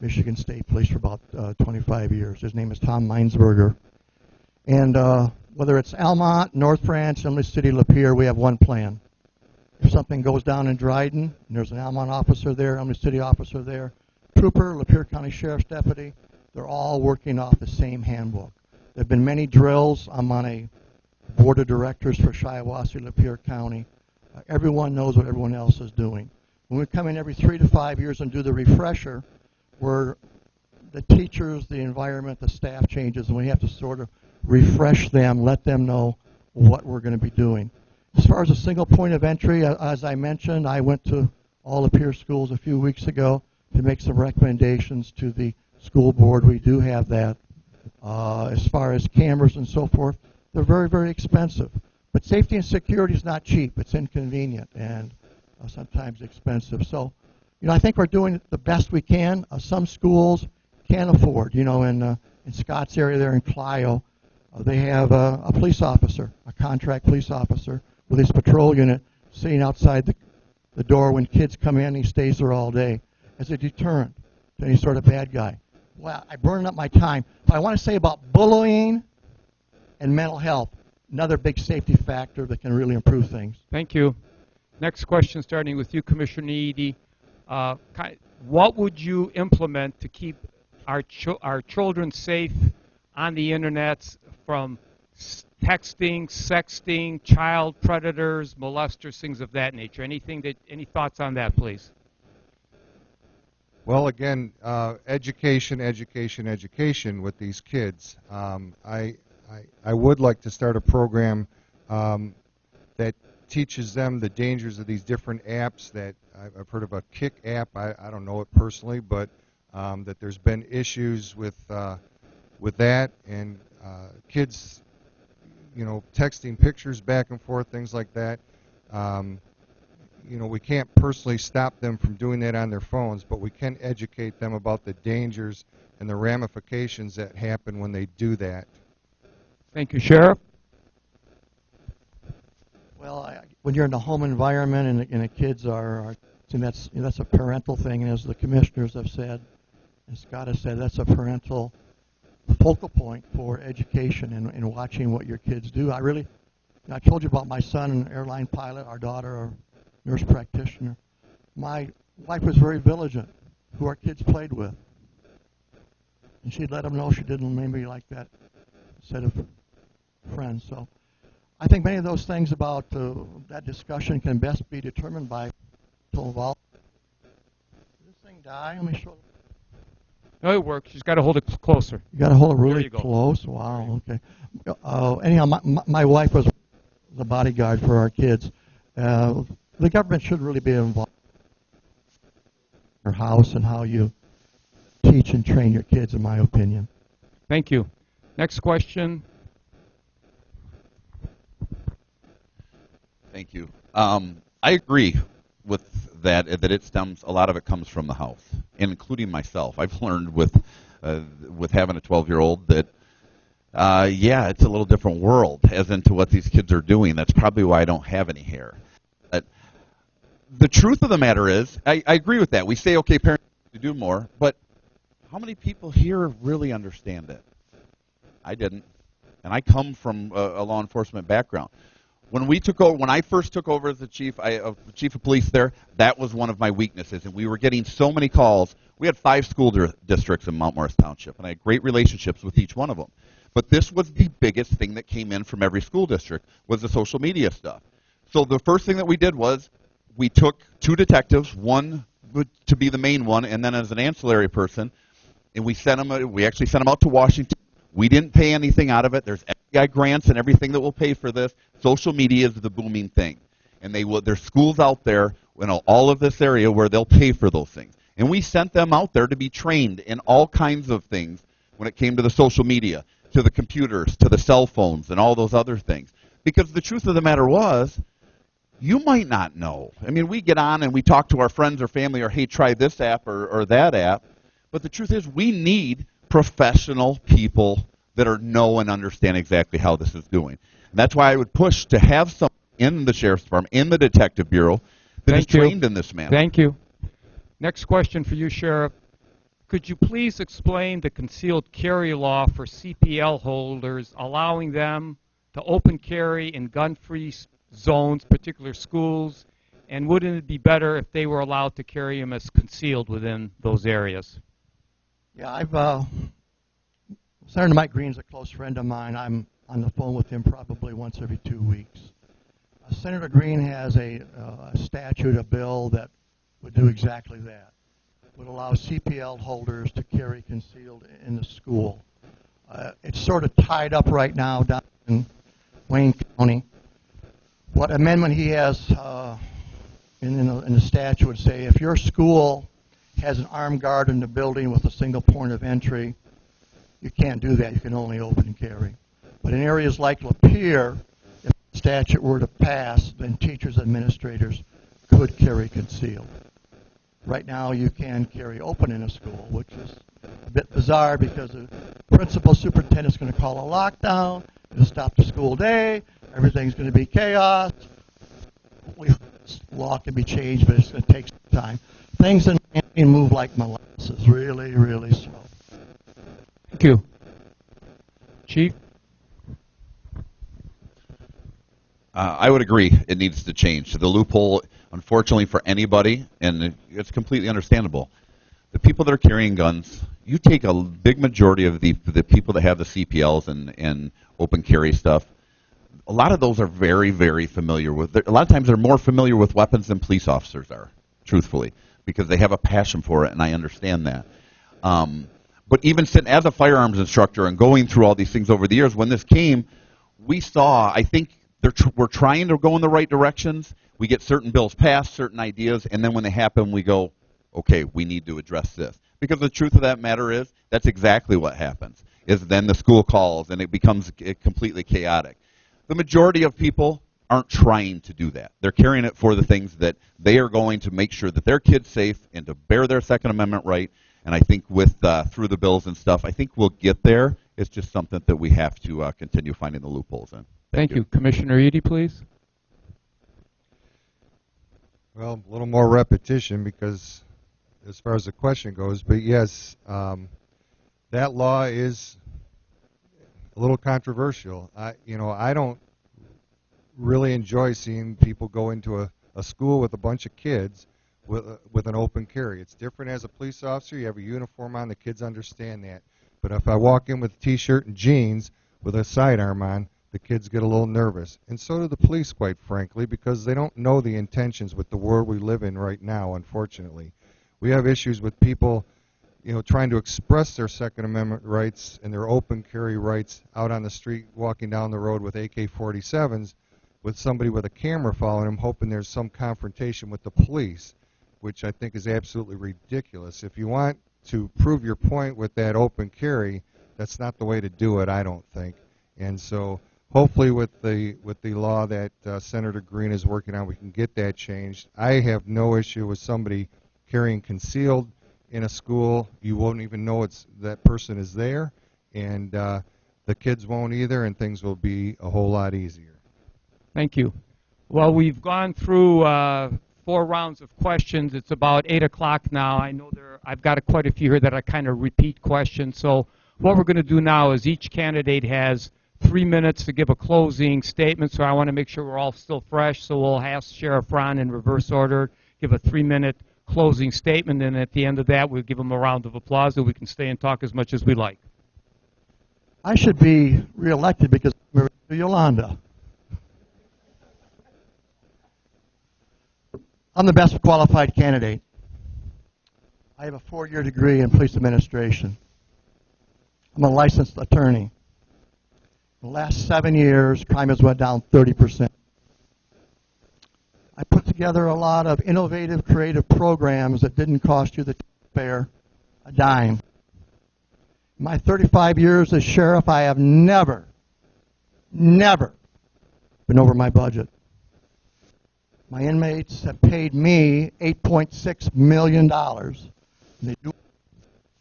Michigan State Police for about 25 years. His name is Tom Meinsberger. And whether it's Almont, North Branch, Emily City, Lapeer, we have one plan. If something goes down in Dryden, and there's an Almont officer there, Emily City officer there, trooper, Lapeer County Sheriff's deputy, they're all working off the same handbook. There have been many drills. I'm on a board of directors for Shiawassee, Lapeer County. Everyone knows what everyone else is doing. When we come in every 3 to 5 years and do the refresher, where the teachers, the environment, the staff changes, and we have to sort of refresh them, let them know what we're going to be doing. As far as a single point of entry, as I mentioned, I went to all the peer schools a few weeks ago to make some recommendations to the school board. We do have that. As far as cameras and so forth, they're very, very expensive. But safety and security is not cheap. It's inconvenient and sometimes expensive. So, I think we're doing the best we can. Some schools can't afford. In Scott's area there in Clio, they have a police officer, a contract police officer with his patrol unit sitting outside the door when kids come in. He stays there all day as a deterrent to any sort of bad guy. Well, I burned up my time. But I want to say about bullying and mental health, another big safety factor that can really improve things. Thank you. Next question, starting with you, Commissioner Eady. What would you implement to keep our children safe on the internet from texting, sexting, child predators, molesters, things of that nature? Any thoughts on that, please? Well, again, education with these kids. I would like to start a program that teaches them the dangers of these different apps. That I've heard of a Kick app. I don't know it personally, but that there's been issues with that, and kids, texting pictures back and forth, things like that. We can't personally stop them from doing that on their phones, but we can educate them about the dangers and the ramifications that happen when they do that. Thank you, Sheriff. Well, when you're in the home environment and the kids are and that's a parental thing, and as the commissioners have said, and Scott has said, that's a parental focal point for education and watching what your kids do. I told you about my son, an airline pilot, our daughter, a nurse practitioner. My wife was very vigilant who our kids played with. And she'd let them know she didn't maybe like that set of friends. So I think many of those things about that discussion can best be determined by people involved. Did this thing die? Let me show. No, it works. You just got to hold it closer. You got to hold it really There you go. close. Wow. Okay. Anyhow, my wife was the bodyguard for our kids. The government should really be involved in your house and how you teach and train your kids, in my opinion. Thank you. Next question. Thank you. I agree with that a lot of it comes from the house, including myself. I've learned with having a 12-year-old that, it's a little different world as into what these kids are doing. That's probably why I don't have any hair. But the truth of the matter is, I agree with that. We say, okay, parents need to do more, but how many people here really understand it? I didn't, and I come from a law enforcement background. When I first took over as the chief of police there, that was one of my weaknesses, and we were getting so many calls. We had 5 school districts in Mount Morris Township, and I had great relationships with each one of them. But this was the biggest thing that came in from every school district, was the social media stuff. So the first thing that we did was we took 2 detectives, one to be the main one, and then as an ancillary person, and we actually sent them out to Washington. We didn't pay anything out of it. There's FBI grants and everything that will pay for this. Social media is the booming thing. And there's schools out there, all of this area where they'll pay for those things. And we sent them out there to be trained in all kinds of things when it came to the social media, to the computers, to the cell phones, and all those other things. Because the truth of the matter was, you might not know. I mean, we get on and we talk to our friends or family, or hey, try this app or that app. But the truth is, we need professional people that know and understand exactly how this is doing. And that's why I would push to have someone in the Sheriff's Department, in the Detective Bureau, that is trained in this manner. Thank you. Next question for you, Sheriff. Could you please explain the concealed carry law for CPL holders, allowing them to open carry in gun-free zones, particular schools, and wouldn't it be better if they were allowed to carry them as concealed within those areas? Yeah, Senator Mike Green's a close friend of mine. I'm on the phone with him probably once every 2 weeks. Senator Green has a statute, a bill that do exactly that. Would allow CPL holders to carry concealed in the school. It's sort of tied up right now down in Wayne County. What amendment he has in the statute would say, if your school has an armed guard in the building with a single point of entry, you can't do that. You can only open and carry. But in areas like Lapeer, if the statute were to pass, then teachers and administrators could carry concealed. Right now, you can carry open in a school, which is a bit bizarre because the principal superintendent is going to call a lockdown, going to stop the school day, everything's going to be chaos. Hopefully, this law can be changed, but it's going to take some time. Things in Miami move like molasses, really, really slow. Thank you. Chief? I would agree it needs to change. The loophole, unfortunately for anybody, and it's completely understandable, the people that are carrying guns, you take a big majority of the people that have the CPLs and open carry stuff, a lot of those are very, very familiar with, a lot of times they're more familiar with weapons than police officers are, truthfully, because they have a passion for it, and I understand that. But even sitting as a firearms instructor and going through all these things over the years, when this came, we saw, I think, we're trying to go in the right directions. We get certain bills passed, certain ideas, and then when they happen, we go, okay, we need to address this. Because the truth of that matter is, that's exactly what happens, is then the school calls, and it becomes completely chaotic. The majority of people aren't trying to do that. They're carrying it for the things that they are going to make sure that their kid's safe and to bear their Second Amendment right. And I think with through the bills and stuff, I think we'll get there. It's just something that we have to continue finding the loopholes in. Thank you. Commissioner Eady, please. Well, a little more repetition because as far as the question goes, but yes, that law is a little controversial. I don't really enjoy seeing people go into a school with a bunch of kids with an open carry. It's different as a police officer. You have a uniform on. The kids understand that. But if I walk in with a T-shirt and jeans with a sidearm on, the kids get a little nervous. And so do the police, quite frankly, because they don't know the intentions with the world we live in right now, unfortunately. We have issues with people, trying to express their Second Amendment rights and their open carry rights out on the street, walking down the road with AK-47s, with somebody with a camera following them, hoping there's some confrontation with the police, which I think is absolutely ridiculous. If you want to prove your point with that open carry, that's not the way to do it, I don't think. And so hopefully with the law that Senator Green is working on, we can get that changed. I have no issue with somebody carrying concealed in a school. You won't even know that person is there, and the kids won't either, and things will be a whole lot easier. Thank you. Well, we've gone through 4 rounds of questions. It's about 8 o'clock now. I know I've got quite a few here that are kind of repeat questions. So what we're going to do now is each candidate has 3 minutes to give a closing statement. So I want to make sure we're all still fresh. So we'll ask Sheriff Ron in reverse order, give a 3-minute closing statement, and at the end of that, we'll give him a round of applause so we can stay and talk as much as we like. I should be reelected because I'm married to Yolanda. I'm the best qualified candidate. I have a 4-year degree in police administration. I'm a licensed attorney. In the last 7 years, crime has went down 30%. I put together a lot of innovative, creative programs that didn't cost you the taxpayer a dime. In my 35 years as sheriff, I have never been over my budget. My inmates have paid me $8.6 million. And they do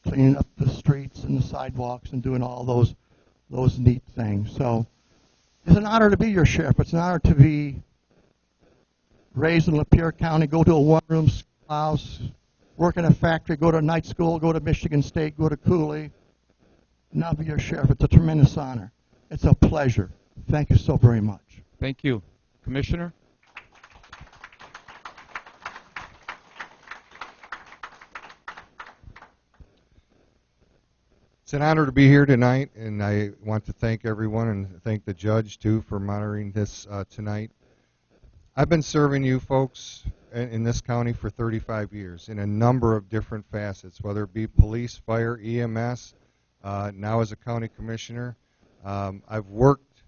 cleaning up the streets and the sidewalks and doing all those neat things. So it's an honor to be your sheriff. It's an honor to be raised in Lapeer County, go to a one-room schoolhouse, work in a factory, go to night school, go to Michigan State, go to Cooley, and now be your sheriff. It's a tremendous honor. It's a pleasure. Thank you so very much. Thank you. Commissioner? It's an honor to be here tonight, and I want to thank everyone and thank the judge, too, for monitoring this tonight. I've been serving you folks in this county for 35 years in a number of different facets, whether it be police, fire, EMS, now as a county commissioner. I've worked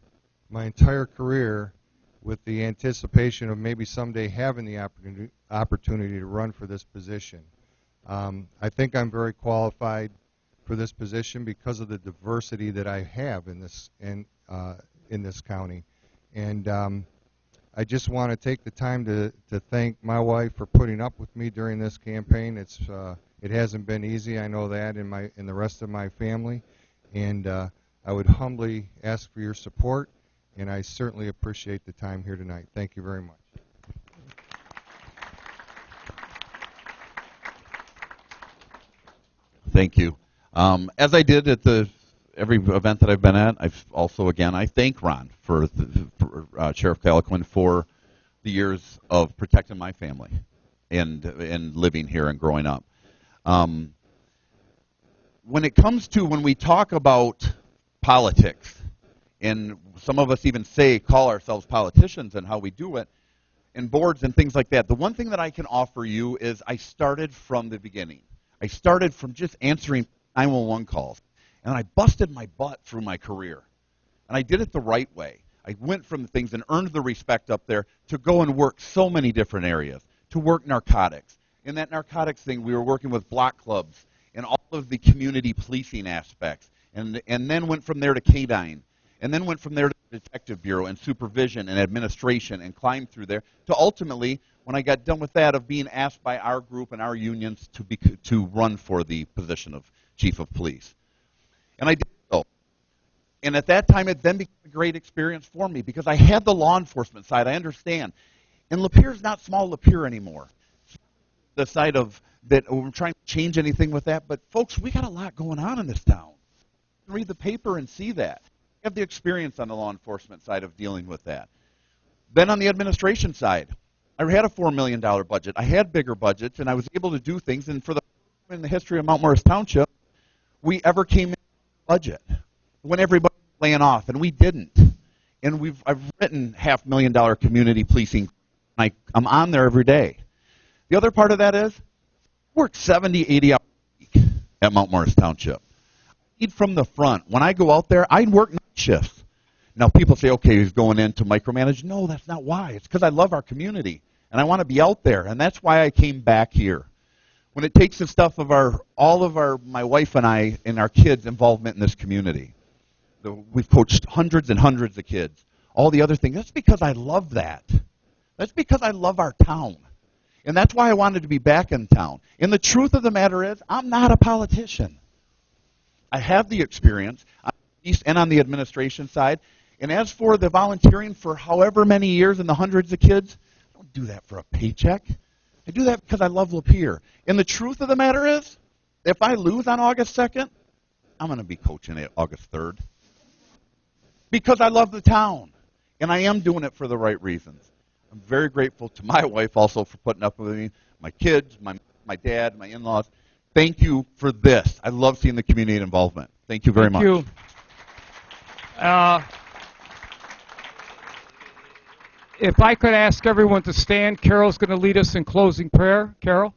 my entire career with the anticipation of maybe someday having the opportunity to run for this position. I think I'm very qualified for this position because of the diversity that I have in this county. And I just want to take the time to thank my wife for putting up with me during this campaign. It hasn't been easy, I know that, in the rest of my family. And I would humbly ask for your support, and I certainly appreciate the time here tonight. Thank you very much. Thank you. As I did at every event that I've been at, I thank Ron for Sheriff Kalanquin for the years of protecting my family and living here and growing up. When we talk about politics, and some of us even call ourselves politicians and how we do it, and boards and things like that, the one thing that I can offer you is I started from the beginning. I started from just answering 911 calls, and I busted my butt through my career. And I did it the right way. I went from things and earned the respect up there to go and work so many different areas, to work narcotics. In that narcotics thing, we were working with block clubs and all of the community policing aspects, and then went from there to K-9, and then went from there to the Detective Bureau and supervision and administration, and climbed through there to ultimately, when I got done with that, of being asked by our group and our unions to run for the position of Chief of Police. And I did so. And at that time, it then became a great experience for me because I had the law enforcement side. I understand. And Lapeer's not small Lapeer anymore. The side of that we're trying to change anything with that. But, folks, we got a lot going on in this town. You can read the paper and see that. I have the experience on the law enforcement side of dealing with that. Then on the administration side, I had a $4 million budget. I had bigger budgets, and I was able to do things. And for the first time in the history of Mount Morris Township, we ever came in budget when everybody was laying off, and we didn't. And I've written $500,000 community policing. I'm on there every day. The other part of that is I work 70, 80 hours a week at Mount Morris Township. I lead from the front. When I go out there, I work night shifts. Now, people say, okay, he's going in to micromanage. No, that's not why. It's because I love our community, and I want to be out there, and that's why I came back here. When it takes the stuff of my wife and I and our kids' involvement in this community. We've coached hundreds and hundreds of kids. All the other things, that's because I love that. That's because I love our town. And that's why I wanted to be back in town. And the truth of the matter is, I'm not a politician. I have the experience on the east and on the administration side. And as for the volunteering for however many years and the hundreds of kids, I don't do that for a paycheck. I do that because I love Lapeer. And the truth of the matter is, if I lose on August 2nd, I'm going to be coaching it August 3rd. Because I love the town. And I am doing it for the right reasons. I'm very grateful to my wife also for putting up with me, my kids, my dad, my in-laws. Thank you for this. I love seeing the community involvement. Thank you very much. Thank you. If I could ask everyone to stand, Carol's going to lead us in closing prayer. Carol?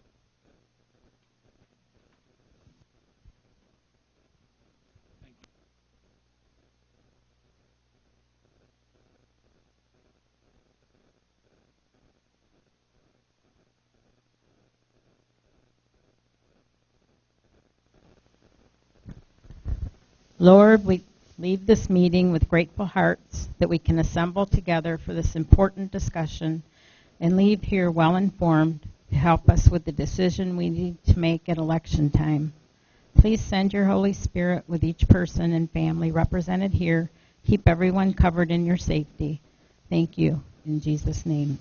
Lord, we leave this meeting with grateful hearts that we can assemble together for this important discussion and leave here well informed to help us with the decision we need to make at election time. Please send your Holy Spirit with each person and family represented here. Keep everyone covered in your safety. Thank you. In Jesus' name.